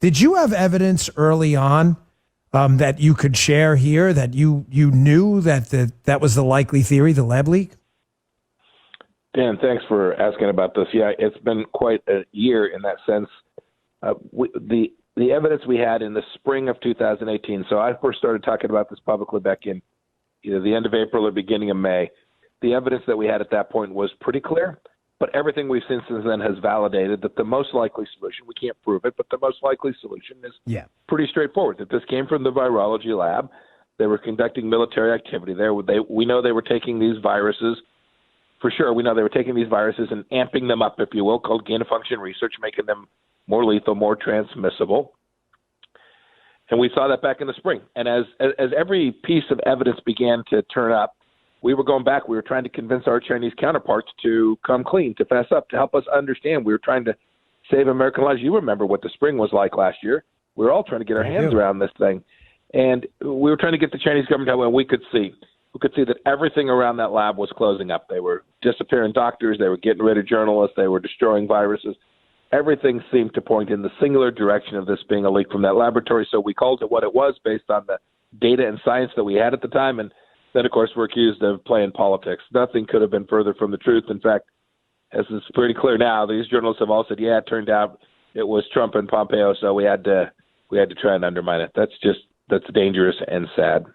Did you have evidence early on that you could share here that you knew that was the likely theory, the lab leak? Dan, thanks for asking about this. Yeah, it's been quite a year in that sense. The evidence we had in the spring of 2018, so I first started talking about this publicly back in either the end of April or beginning of May. The evidence that we had at that point was pretty clear, but everything we've seen since then has validated that the most likely solution, we can't prove it, but the most likely solution is pretty straightforward, that this came from the virology lab. They were conducting military activity there. We know they were taking these viruses. For sure, we know they were taking these viruses and amping them up, if you will, called gain-of-function research, making them more lethal, more transmissible. And we saw that back in the spring. And as every piece of evidence began to turn up, we were going back. We were trying to convince our Chinese counterparts to come clean, to fess up, to help us understand. We were trying to save American lives. You remember what the spring was like last year. We were all trying to get our hands around this thing. And we were trying to get the Chinese government to help, and we could see that everything around that lab was closing up. They were disappearing doctors. They were getting rid of journalists. They were destroying viruses. Everything seemed to point in the singular direction of this being a leak from that laboratory. So we called it what it was based on the data and science that we had at the time. And then, of course, we're accused of playing politics. Nothing could have been further from the truth. In fact, as it's pretty clear now, these journalists have all said, yeah, it turned out it was Trump and Pompeo. So we had to try and undermine it. That's dangerous and sad.